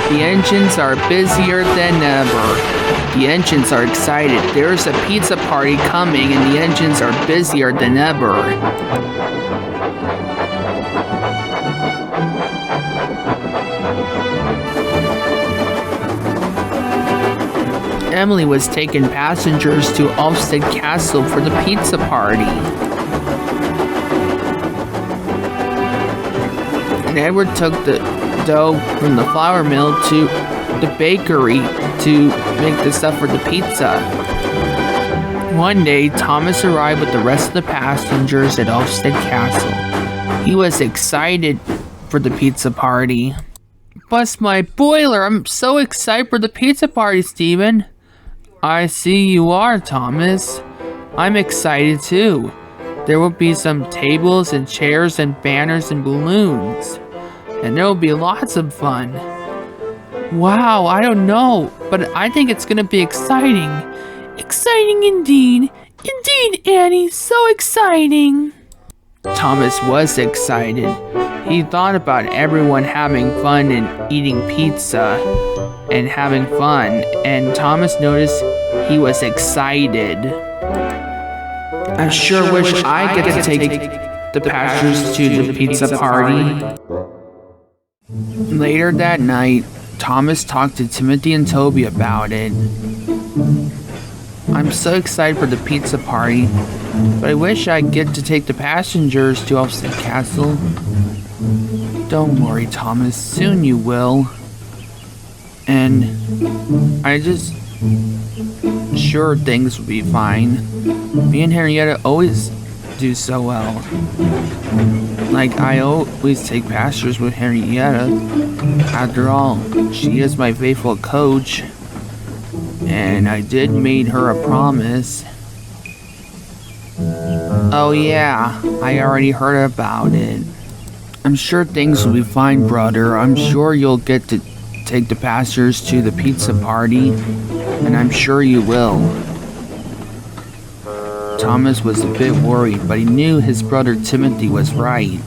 The engines are busier than ever. The engines are excited. There's a pizza party coming and the engines are busier than ever. Emily was taking passengers to Ulfstead Castle for the pizza party. And Edward took the dough from the flour mill to the bakery to make the stuff for the pizza. One day, Thomas arrived with the rest of the passengers at Ulfstead Castle. He was excited for the pizza party. Bust my boiler! I'm so excited for the pizza party, Stephen. I see you are, Thomas. I'm excited too. There will be some tables and chairs and banners and balloons. And there will be lots of fun. Wow, I don't know, but I think it's gonna be exciting. Exciting indeed. Indeed, Annie, so exciting. Thomas was excited. He thought about everyone having fun and eating pizza and having fun, and Thomas noticed he was excited. I sure wish I get to take the passengers to the pizza party. Later that night, Thomas talked to Timothy and Toby about it. I'm so excited for the pizza party, but I wish I get to take the passengers to Ulfstead Castle. Don't worry, Thomas, soon you will. And I just sure things will be fine. Me and Henrietta always do so well. Like, I always take passengers with Henrietta. After all, she is my faithful coach. And I did make her a promise. Oh yeah, I already heard about it. I'm sure things will be fine, brother. I'm sure you'll get to take the passengers to the pizza party. And I'm sure you will. Thomas was a bit worried, but he knew his brother Timothy was right.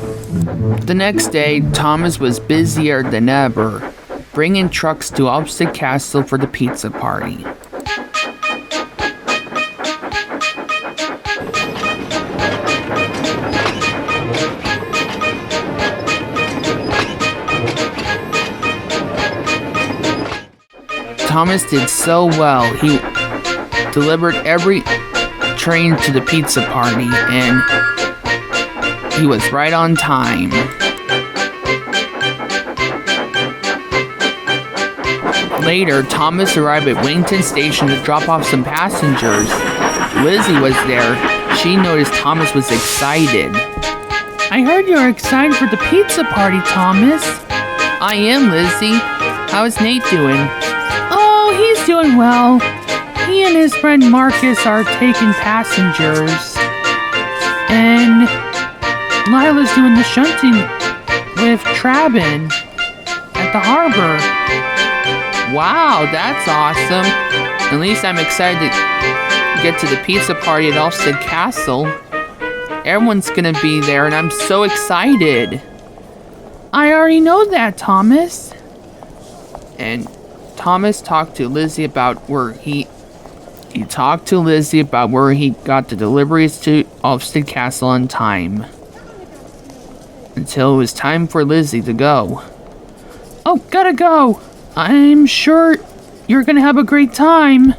The next day, Thomas was busier than ever, bringing trucks to Ulfstead Castle for the pizza party. Thomas did so well. He delivered every train to the pizza party, and he was right on time. Later, Thomas arrived at Wington Station to drop off some passengers. Lizzie was there. She noticed Thomas was excited. I heard you're excited for the pizza party, Thomas. I am, Lizzie. How's Nate doing? Oh, he's doing well. He and his friend Marcus are taking passengers. And Lila's doing the shunting with Trabin at the harbor. Wow, that's awesome. At least I'm excited to get to the pizza party at Elfstead Castle. Everyone's gonna be there and I'm so excited. I already know that, Thomas. And Thomas talked to Lizzie about where he got the deliveries to Elfstead Castle on time. Until it was time for Lizzie to go. Oh, gotta go. I'm sure you're gonna have a great time.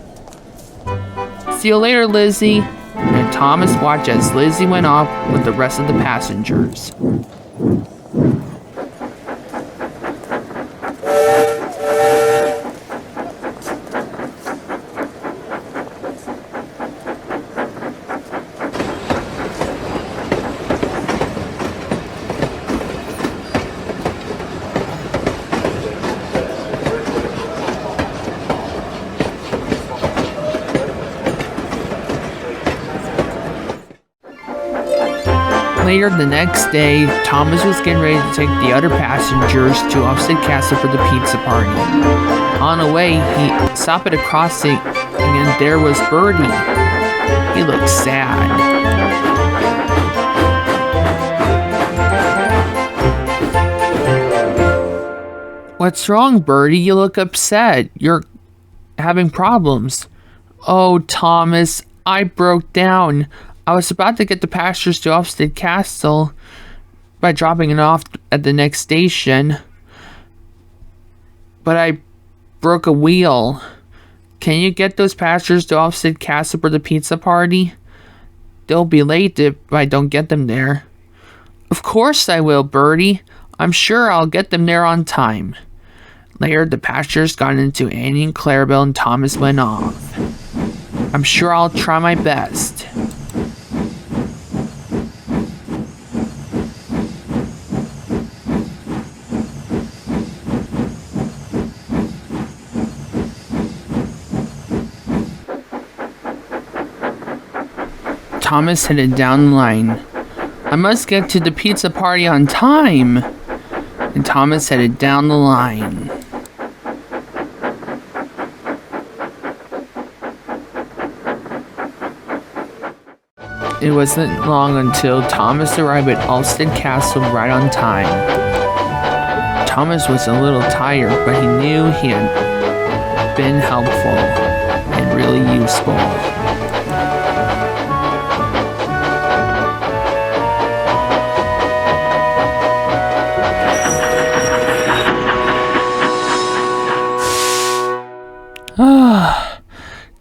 See you later, Lizzie. And Thomas watched as Lizzie went off with the rest of the passengers. Later the next day, Thomas was getting ready to take the other passengers to Elfstead Castle for the pizza party. On the way, he stopped at a crossing and there was Bertie. He looked sad. What's wrong, Bertie? You look upset. You're having problems. Oh, Thomas, I broke down. I was about to get the passengers to Elfstead Castle by dropping it off at the next station, but I broke a wheel. Can you get those passengers to Elfstead Castle for the pizza party? They'll be late if I don't get them there. Of course I will, Bertie. I'm sure I'll get them there on time. Later, the passengers got into Annie and Clarabel and Thomas went off. I'm sure I'll try my best. Thomas headed down the line. I must get to the pizza party on time. And Thomas headed down the line. It wasn't long until Thomas arrived at Elfstead Castle right on time. Thomas was a little tired, but he knew he had been helpful and really useful.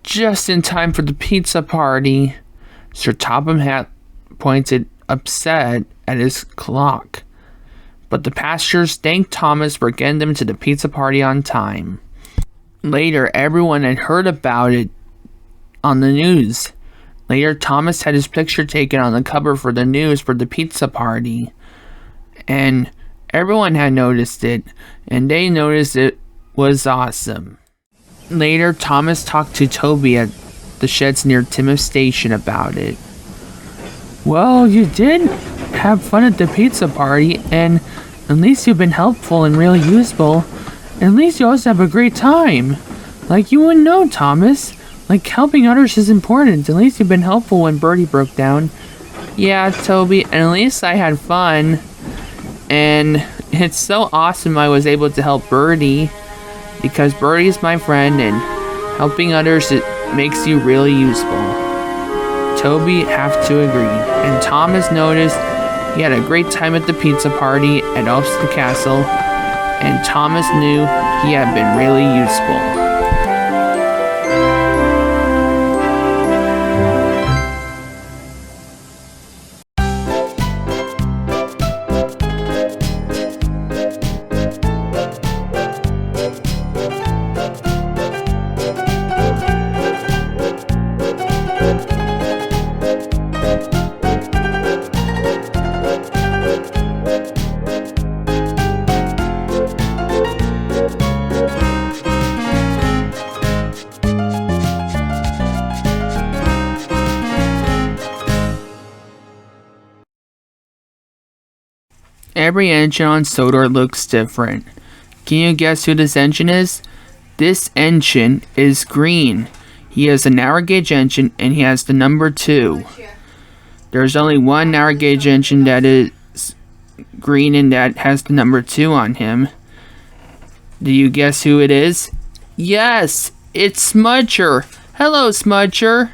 Just in time for the pizza party. Sir Topham had pointed upset at his clock, but the passengers thanked Thomas for getting them to the pizza party on time. Later, everyone had heard about it on the news. Later, Thomas had his picture taken on the cover for the news for the pizza party, and everyone had noticed it, and they noticed it was awesome. Later, Thomas talked to Toby at the sheds near Timoth Station about it. Well, you did have fun at the pizza party, and at least you've been helpful and really useful. At least you also have a great time. Like you wouldn't know, Thomas. Like helping others is important. At least you've been helpful when Bertie broke down. Yeah, Toby, and at least I had fun. And it's so awesome I was able to help Bertie. Because Bertie is my friend and helping others, it makes you really useful. Toby have to agree, and Thomas noticed he had a great time at the pizza party at Elfstead Castle, and Thomas knew he had been really useful. Every engine on Sodor looks different. Can you guess who this engine is? This engine is green. He has a narrow gauge engine and he has the number 2. There's only one narrow gauge engine that is green and that has the number 2 on him. Do you guess who it is? Yes, it's Smudger. Hello, Smudger.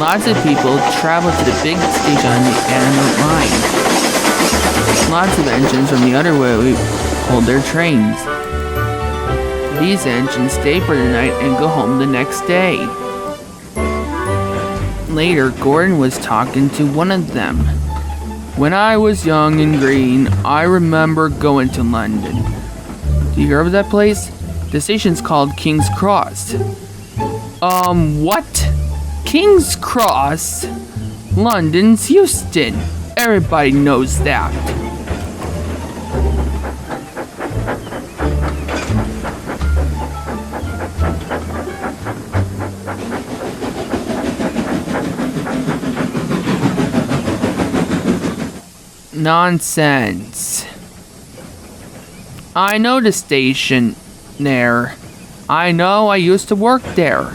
Lots of people travel to the big station on the animal line. Lots of engines from the other way pull their trains. These engines stay for the night and go home the next day. Later, Gordon was talking to one of them. When I was young and green, I remember going to London. Do you hear of that place? The station's called King's Cross. What? King's Cross? London's Euston. Everybody knows that. Nonsense. I know the station there. I know, I used to work there.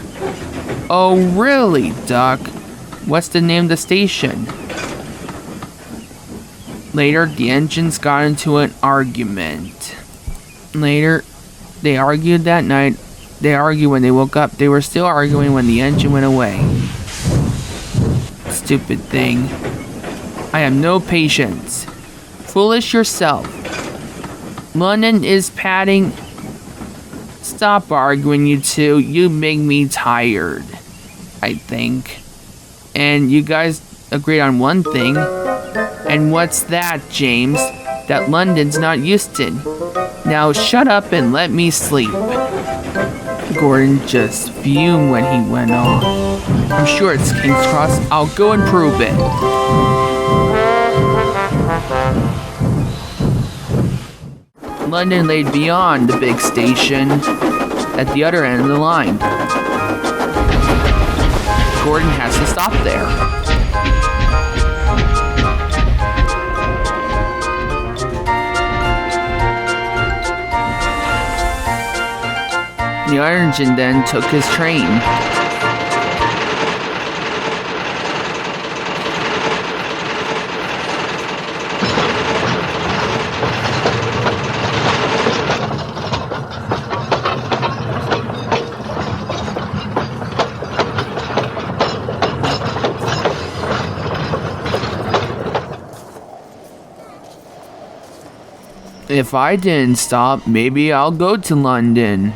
Oh, really, Duck? What's the name of the station? Later, the engines got into an argument. Later, they argued that night. They argued when they woke up. They were still arguing when the engine went away. Stupid thing. I have no patience. Foolish yourself. London is padding. Stop arguing, you two. You make me tired, I think. And you guys agreed on one thing. And what's that, James? That London's not Euston. Now shut up and let me sleep. Gordon just fumed when he went off. I'm sure it's King's Cross. I'll go and prove it. London lay beyond the big station at the other end of the line. Gordon has to stop there. The engine then took his train. If I didn't stop, maybe I'll go to London.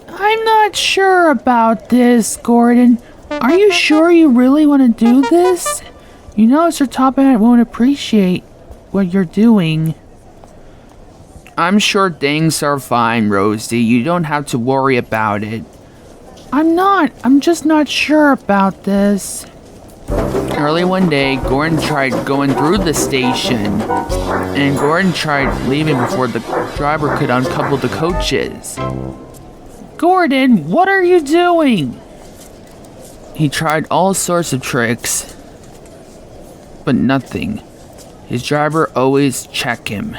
I'm not sure about this, Gordon. Are you sure you really want to do this? You know Sir Topham won't appreciate what you're doing. I'm sure things are fine, Rosie. You don't have to worry about it. I'm just not sure about this. Early one day, Gordon tried going through the station, and Gordon tried leaving before the driver could uncouple the coaches. Gordon, what are you doing? He tried all sorts of tricks, but nothing. His driver always checked him.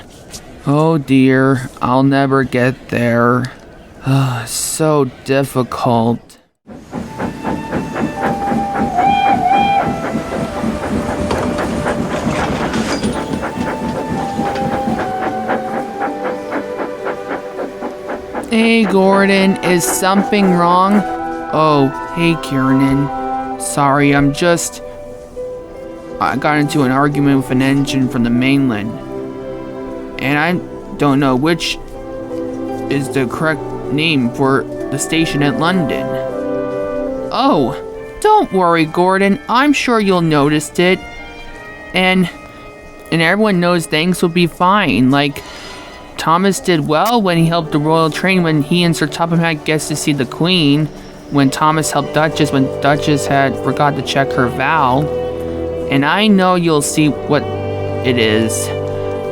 Oh dear, I'll never get there. So difficult. Hey Gordon, is something wrong? Oh, hey Kiernan. Sorry, I got into an argument with an engine from the mainland. And I don't know which is the correct name for the station at London. Oh, don't worry, Gordon. I'm sure you'll notice it. And everyone knows things will be fine. Like, Thomas did well when he helped the royal train when he and Sir Topham had guests to see the Queen. When Thomas helped Duchess when Duchess had forgot to check her vow. And I know you'll see what it is.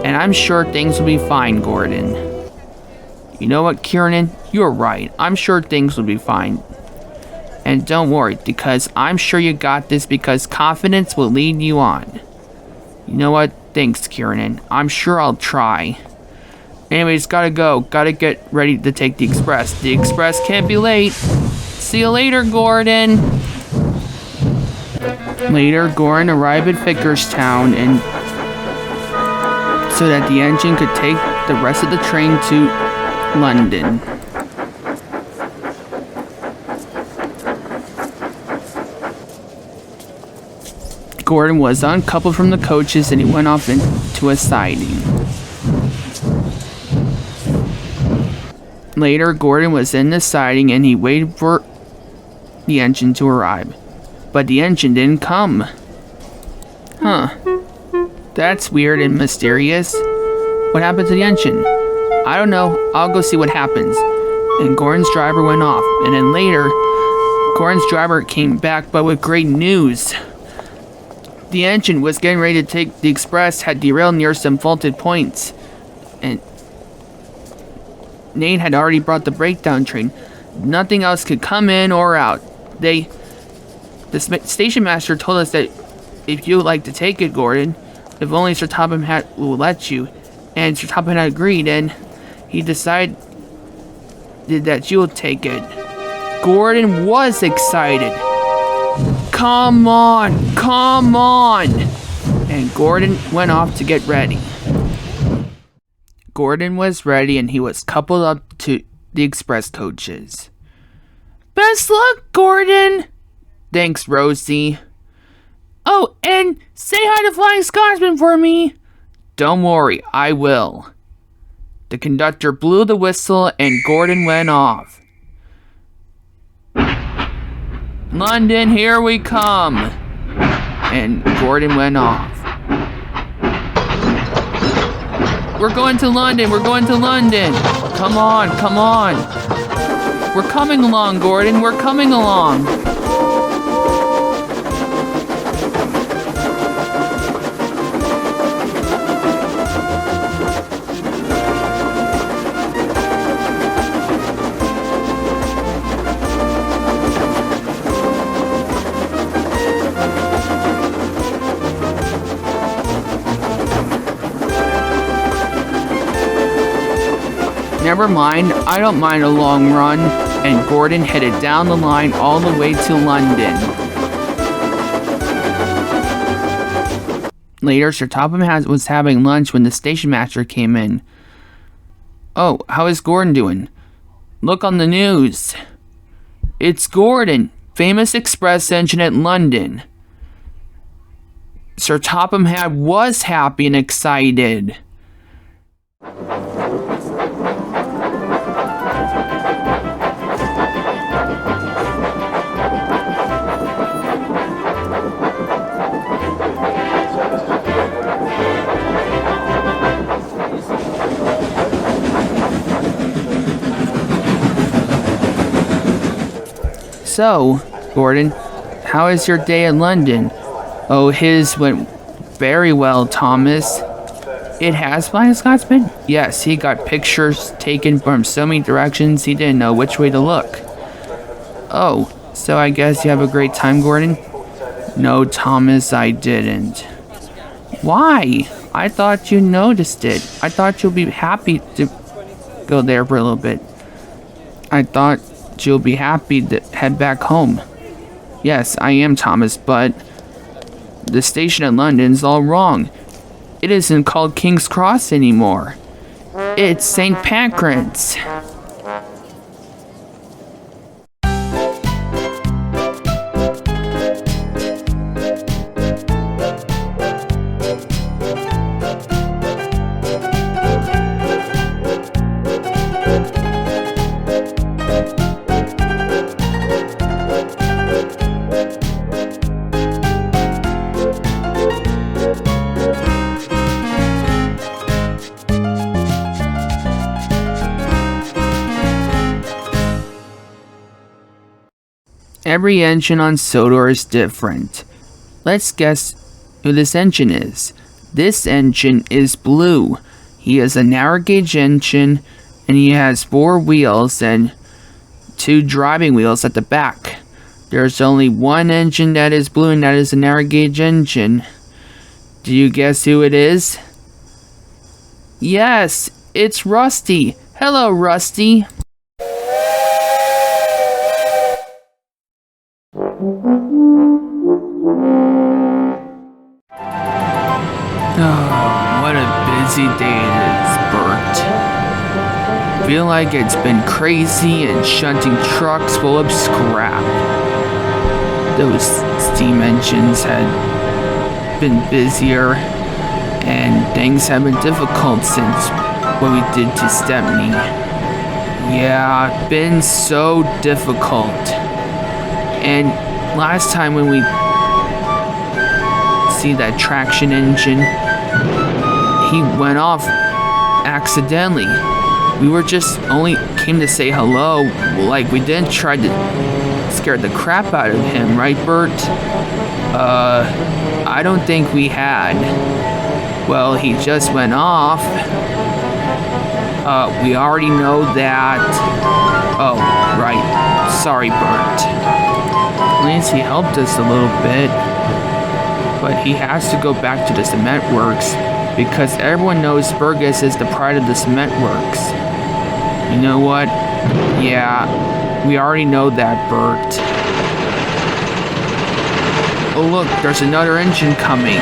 And I'm sure things will be fine, Gordon. You know what, Kiernan? You're right. I'm sure things will be fine. And don't worry, because I'm sure you got this because confidence will lead you on. You know what? Thanks, Kiernan. I'm sure I'll try. Anyways, gotta go. Gotta get ready to take the express. The express can't be late. See you later, Gordon. Later, Gordon arrived at Vicarstown and so that the engine could take the rest of the train to London. Gordon was uncoupled from the coaches and he went off into a siding. Later, Gordon was in the siding and he waited for the engine to arrive. But the engine didn't come. Huh. That's weird and mysterious. What happened to the engine? I don't know. I'll go see what happens. And Gordon's driver went off. And then later, Gordon's driver came back, but with great news. The engine was getting ready to take the express, had derailed near some faulted points. And Nate had already brought the breakdown train. Nothing else could come in or out. The station master told us that if you would like to take it, Gordon, if only Sir Topham will let you. And Sir Topham had agreed, and he decided that you will take it. Gordon was excited. Come on, come on! And Gordon went off to get ready. Gordon was ready and he was coupled up to the express coaches. Best luck, Gordon! Thanks, Rosie. Oh, and say hi to Flying Scotsman for me. Don't worry, I will. The conductor blew the whistle and Gordon went off. London, here we come. And Gordon went off. We're going to London, we're going to London. Come on, come on. We're coming along, Gordon, we're coming along. Never mind, I don't mind a long run. And Gordon headed down the line all the way to London. Later, Sir Topham was having lunch when the station master came in. Oh, how is Gordon doing? Look on the news. It's Gordon, famous express engine at London. Sir Topham was happy and excited. So, Gordon, how is your day in London? Oh, his went very well, Thomas. It has, Flying Scotsman? Yes, he got pictures taken from so many directions he didn't know which way to look. Oh, so I guess you have a great time, Gordon? No, Thomas, I didn't. Why? I thought you noticed it. I thought you'll be happy to go there for a little bit. I thought you'll be happy to head back home. Yes, I am, Thomas, but the station in London's all wrong. It isn't called King's Cross anymore. It's St. Pancras. Every engine on Sodor is different. Let's guess who this engine is. This engine is blue. He is a narrow gauge engine and he has 4 wheels and 2 driving wheels at the back. There's only one engine that is blue and that is a narrow gauge engine. Do you guess who it is? Yes, it's Rusty. Hello, Rusty. Oh, what a busy day it is, Bert. Feel like it's been crazy and shunting trucks full of scrap. Those steam engines had been busier, and things have been difficult since what we did to Stepney. Yeah, been so difficult. And last time when we see that traction engine, he went off accidentally. We were just only came to say hello, like we didn't try to scare the crap out of him, right, Bert? I don't think we had. Well, he just went off. We already know that. Oh, right. Sorry, Bert. At least he helped us a little bit. But he has to go back to the cement works because everyone knows Burgess is the pride of the cement works. You know what? Yeah, we already know that, Bert. Oh look, there's another engine coming.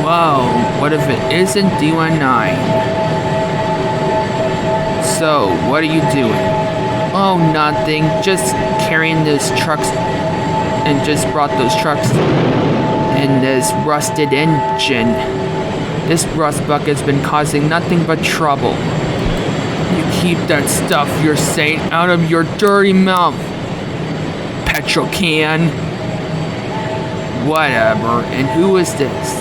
Whoa, what if it isn't D19? So, what are you doing? Oh, nothing. Just carrying those trucks and just brought those trucks in this rusted engine. This rust bucket's been causing nothing but trouble. You keep that stuff you're saying out of your dirty mouth, petrol can. Whatever. And who is this?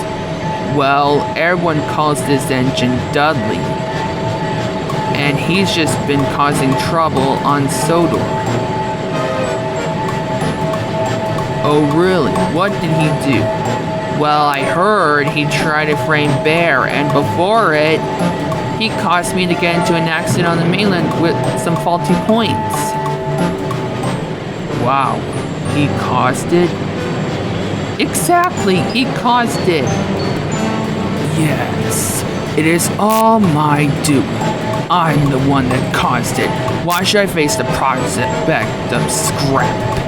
Well, everyone calls this engine Dudley. And he's just been causing trouble on Sodor. Oh really? What did he do? Well, I heard he tried to frame Bear, and before it, he caused me to get into an accident on the mainland with some faulty points. Wow, he caused it? Exactly, he caused it. Yes, it is all my doing. I'm the one that caused it. Why should I face the prospect of scrap?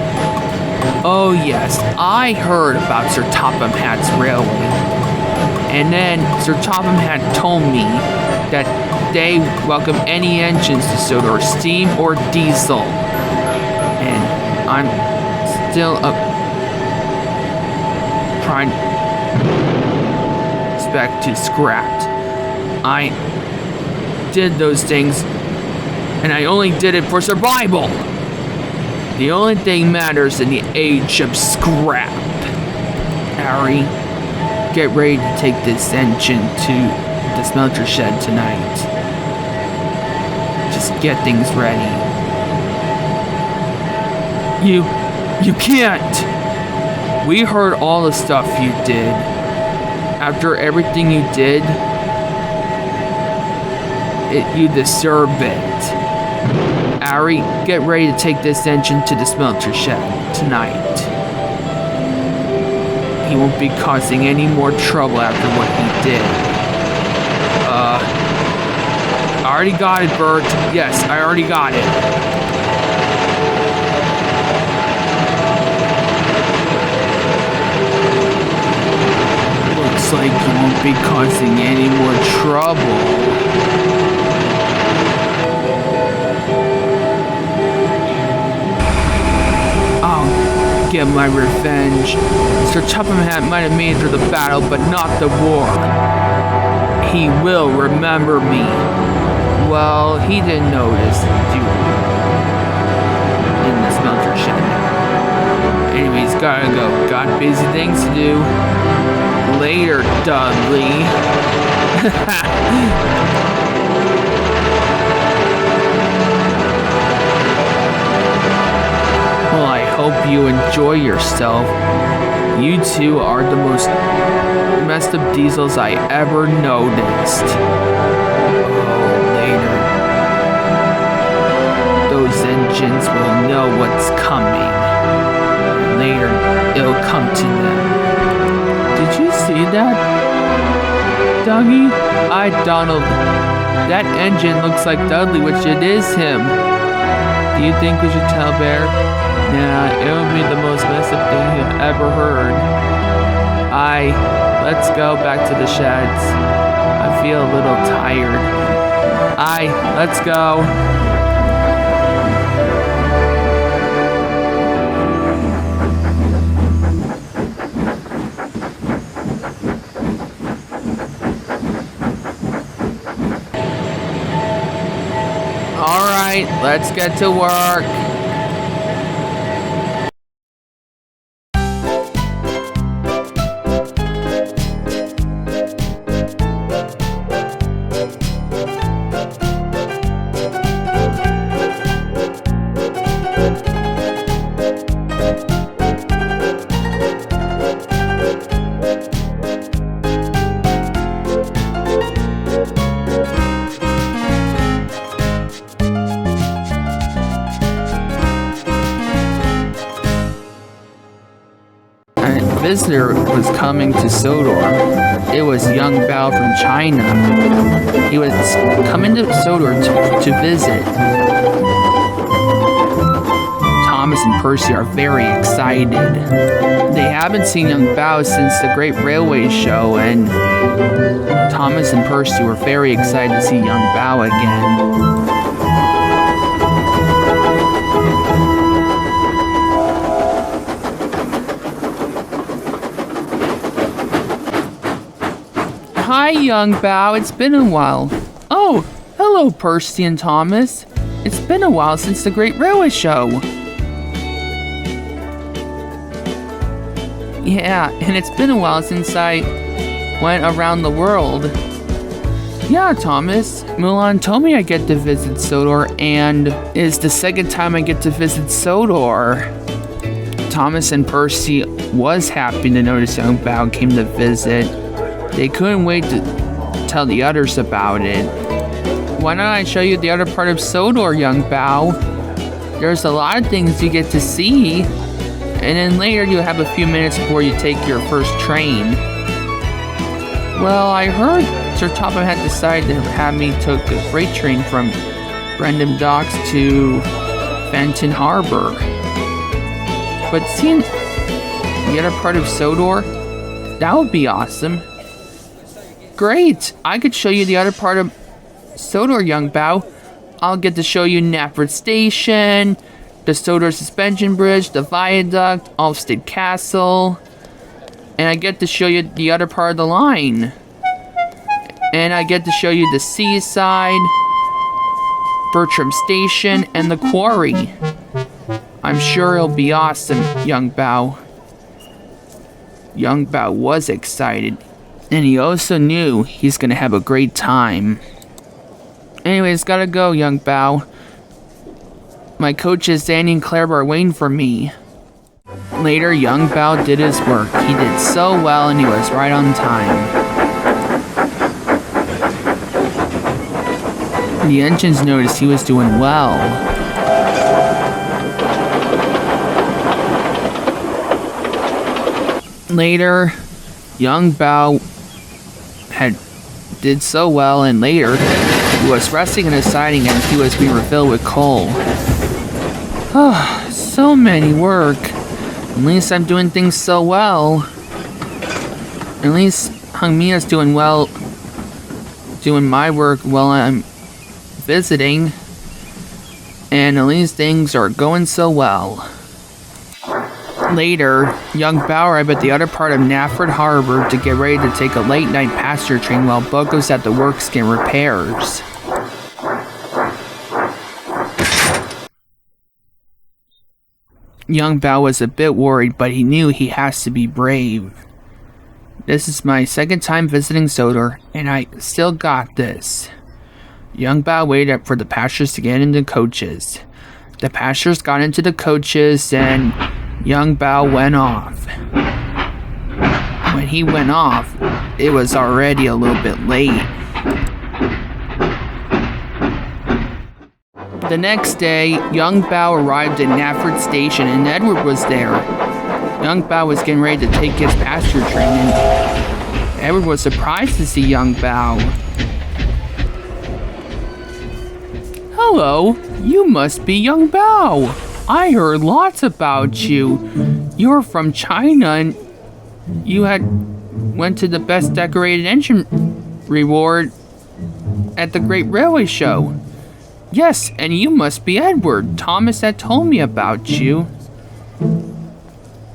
Oh yes, I heard about Sir Topham Hatt's railway. And then Sir Topham Hatt told me that they welcome any engines to Sodor, steam or diesel. And I'm still trying back to scrapped. I did those things, and I only did it for survival. The only thing matters in the age of scrap. Arry, get ready to take this engine to the smelter shed tonight. Just get things ready. You can't. We heard all the stuff you did. After everything you did, you deserve it. Arry, get ready to take this engine to the smelter shed tonight. He won't be causing any more trouble after what he did. I already got it, Bert. Yes, I already got it. Looks like you won't be causing any more trouble. Get my revenge. Sir Topham Hatt might have made it through the battle, but not the war. He will remember me. Well, he didn't notice you in the smelter shed. Anyways, gotta go. Got busy things to do. Later, Dudley. Well, I hope you enjoy yourself. You two are the most messed up diesels I ever noticed. Oh, later. Those engines will know what's coming. Later, it'll come to them. Did you see that, Dougie? Donald. That engine looks like Dudley, which it is him. Do you think we should tell Bear? Nah, it would be the most messed up thing you've ever heard. Let's go back to the sheds. I feel a little tired. Let's go. All right, let's get to work. Visitor was coming to Sodor. It was Yong Bao from China. He was coming to Sodor to visit. Thomas and Percy are very excited. They haven't seen Yong Bao since the Great Railway Show, and Thomas and Percy were very excited to see Yong Bao again. Hi, Yong Bao. It's been a while. Oh, hello, Percy and Thomas. It's been a while since the Great Railway Show. Yeah, and it's been a while since I went around the world. Yeah, Thomas. Mulan told me I get to visit Sodor, and it's the second time I get to visit Sodor. Thomas and Percy was happy to notice Yong Bao came to visit. They couldn't wait to tell the others about it. Why don't I show you the other part of Sodor, Yong Bao? There's a lot of things you get to see. And then later you'll have a few minutes before you take your first train. Well, I heard Sir Topham had decided to have me take a freight train from Brendam Docks to Fenton Harbor. But seeing the other part of Sodor, that would be awesome. Great! I could show you the other part of Sodor, Yong Bao. I'll get to show you Nafford Station, the Sodor Suspension Bridge, the Viaduct, Ulfstead Castle, and I get to show you the other part of the line. And I get to show you the seaside, Bertram Station, and the quarry. I'm sure it'll be awesome, Yong Bao. Yong Bao was excited. And he also knew he's gonna have a great time. Anyways, gotta go, Yong Bao. My coaches, Danny and Clarabel, are waiting for me. Later, Yong Bao did his work. He did so well and he was right on time. The engines noticed he was doing well. Later, Yong Bao did so well, and later he was resting in a siding and he was being refilled with coal. So many work. At least I'm doing things so well. At least Hung Mia's doing well, doing my work while I'm visiting, and at least things are going so well. Later, Yong Bao arrived at the other part of Nafford Harbor to get ready to take a late-night passenger train while Bug was at the works getting repairs. Yong Bao was a bit worried, but he knew he has to be brave. This is my second time visiting Sodor, and I still got this. Yong Bao waited for the passengers to get into coaches. The passengers got into the coaches, and Yong Bao went off. When he went off, it was already a little bit late. The next day, Yong Bao arrived at Nafford Station and Edward was there. Yong Bao was getting ready to take his passenger train and Edward was surprised to see Yong Bao. Hello, you must be Yong Bao. I heard lots about you. You're from China and you had went to the best decorated engine reward at the Great Railway Show. Yes, and you must be Edward. Thomas had told me about you.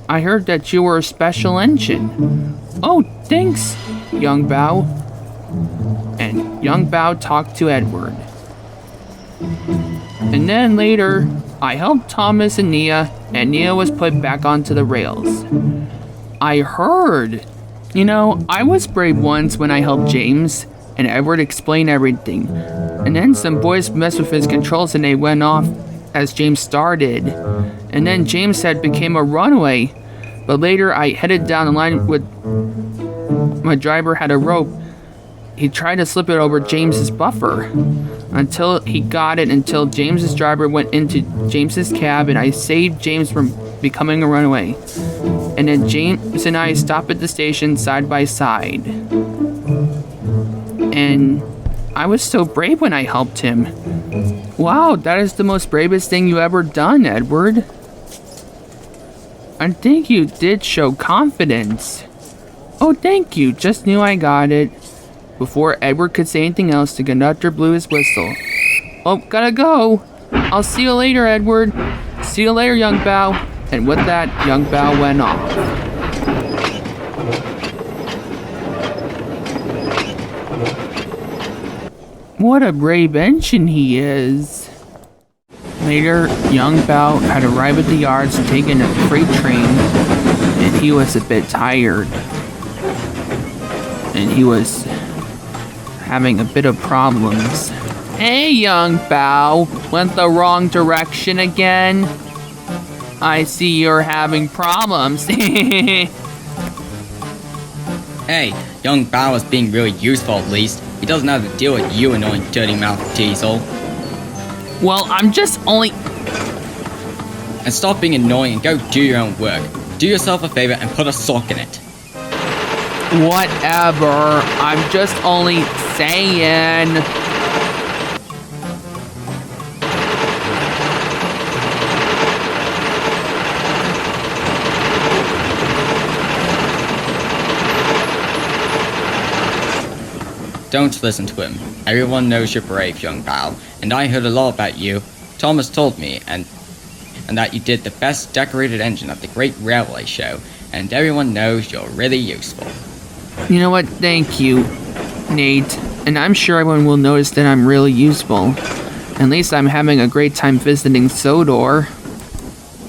I heard that you were a special engine. Oh, thanks, Yong Bao. And Yong Bao talked to Edward. And then later, I helped Thomas and Nia was put back onto the rails. I heard. You know, I was brave once when I helped James, and Edward explained everything. And then some boys messed with his controls and they went off as James started. And then James had became a runaway. But later I headed down the line with my driver had a rope. He tried to slip it over James's buffer until he got it, until James's driver went into James's cab, and I saved James from becoming a runaway. And then James and I stopped at the station side by side. And I was so brave when I helped him. Wow, that is the most bravest thing you ever done, Edward. I think you did show confidence. Oh, thank you. Just knew I got it. Before Edward could say anything else, the conductor blew his whistle. Oh, gotta go. I'll see you later, Edward. See you later, Yong Bao. And with that, Yong Bao went off. What a brave engine he is. Later, Yong Bao had arrived at the yards and taken a freight train, and he was a bit tired. And he was having a bit of problems. Hey, Yong Bao, went the wrong direction again? I see you're having problems. Hey, Yong Bao is being really useful at least. He doesn't have to deal with you annoying dirty-mouthed Diesel. Well, I'm just only... And stop being annoying and go do your own work. Do yourself a favor and put a sock in it. Whatever, I'm just only saying. Don't listen to him. Everyone knows you're brave, Yong Bao, and I heard a lot about you. Thomas told me, and that you did the best decorated engine at the Great Railway Show, and everyone knows you're really useful. You know what? Thank you, Nate. And I'm sure everyone will notice that I'm really useful. At least I'm having a great time visiting Sodor.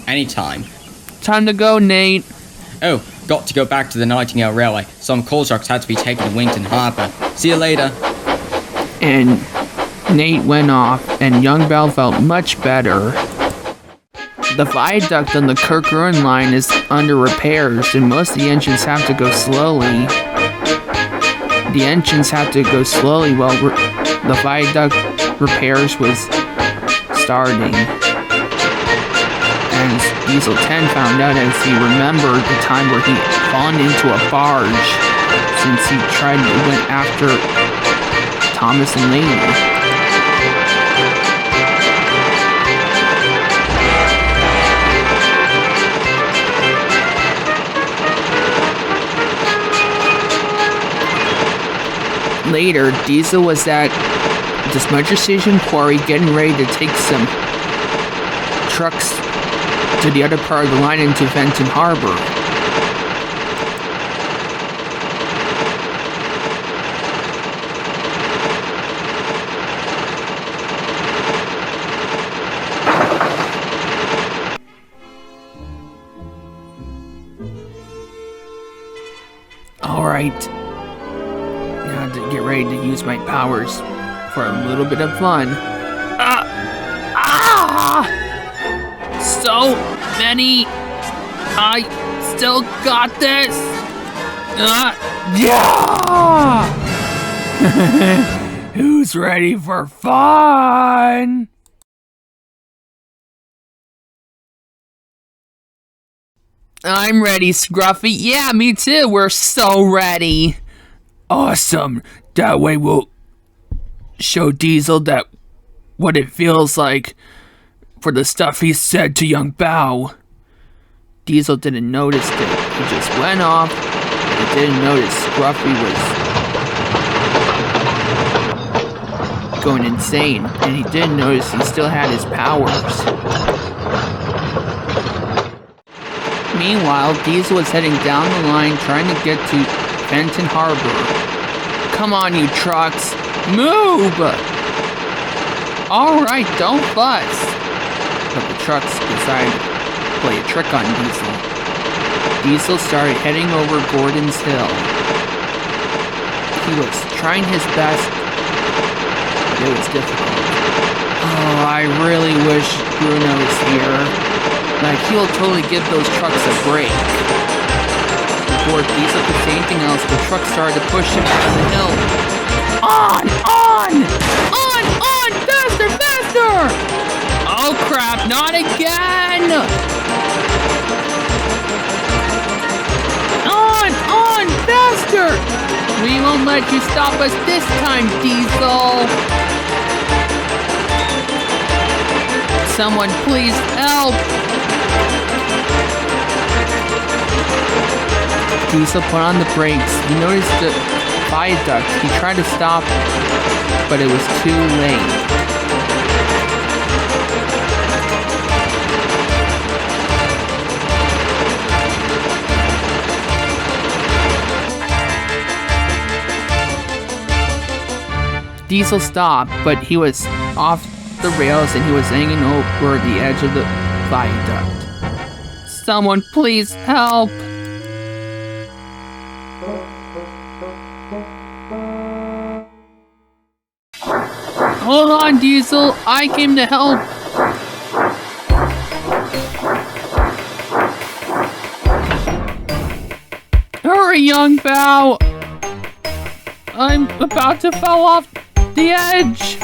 Anytime. Time to go, Nate. Oh, got to go back to the Nightingale Railway. Some coal trucks had to be taken to Wington Harbour. See you later. And Nate went off, and Yong Bao felt much better. The viaduct on the Kirk Ruin line is under repairs, and most of the engines have to go slowly. The engines have to go slowly while the viaduct repairs was starting. As Diesel 10 found out, as he remembered the time where he fallen into a barge, since he went after Thomas and Lady. Later, Diesel was at the Smudger Station quarry getting ready to take some trucks to the other part of the line into Wington Harbor. Alright. Now to get ready to use my powers for a little bit of fun. So many. I still got this. Yeah. Who's ready for fun? I'm ready, Scruffy. Yeah, me too. We're so ready. Awesome. That way we'll show Diesel that what it feels like for the stuff he said to Yong Bao. Diesel didn't notice it. He just went off, and he didn't notice Scruffy was going insane, and he didn't notice he still had his powers. Meanwhile, Diesel was heading down the line trying to get to Fenton Harbor. Come on, you trucks! Move! Alright, don't fuss! But the trucks decided to play a trick on Diesel. Diesel started heading over Gordon's Hill. He was trying his best, but it was difficult. Oh, I really wish Bruno was here. Like, he'll totally give those trucks a break. Before Diesel could say anything else, the truck started to push him down the hill. On! Faster, faster! Oh crap, not again! On, faster! We won't let you stop us this time, Diesel! Someone please help! Diesel put on the brakes. He noticed the viaduct. He tried to stop, but it was too late. Diesel stopped, but he was off the rails and he was hanging over the edge of the viaduct. Someone please help! Hold on, Diesel! I came to help! Hurry, Yong Bao! I'm about to fall off the edge!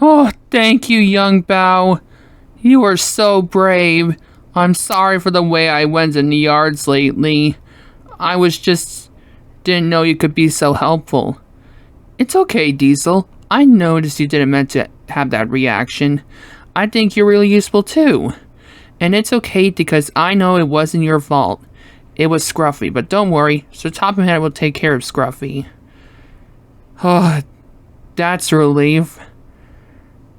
Oh, thank you, Yong Bao. You are so brave. I'm sorry for the way I went in the yards lately. I didn't know you could be so helpful. It's okay, Diesel. I noticed you didn't meant to have that reaction. I think you're really useful too. And it's okay because I know it wasn't your fault. It was Scruffy, but don't worry. Sir Topham will take care of Scruffy. Oh, that's a relief.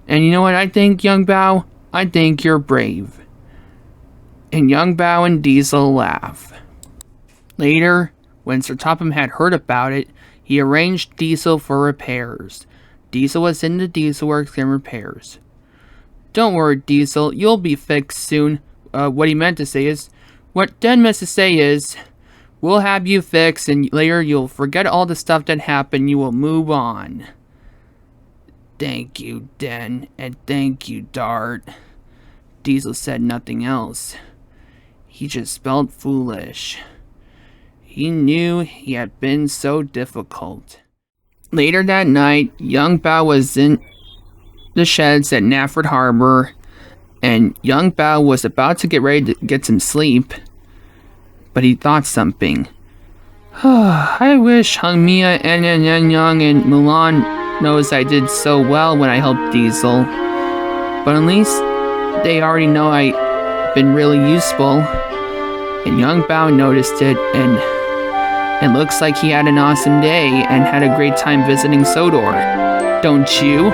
And you know what I think, Yong Bao? I think you're brave. And Yong Bao and Diesel laugh. Later, when Sir Topham had heard about it, he arranged Diesel for repairs. Diesel was in the Diesel Works and repairs. Don't worry, Diesel, you'll be fixed soon. What he meant to say is, what Den meant to say is, we'll have you fixed and later you'll forget all the stuff that happened, you will move on. Thank you, Den, and thank you, Dart. Diesel said nothing else. He just felt foolish. He knew he had been so difficult. Later that night, Yong Bao was in the sheds at Nafford Harbor, and Yong Bao was about to get ready to get some sleep, but he thought something. I wish Hung Mia and Yang and Mulan knows I did so well when I helped Diesel, but at least they already know I've been really useful. And Yong Bao noticed it, and it looks like he had an awesome day and had a great time visiting Sodor. Don't you?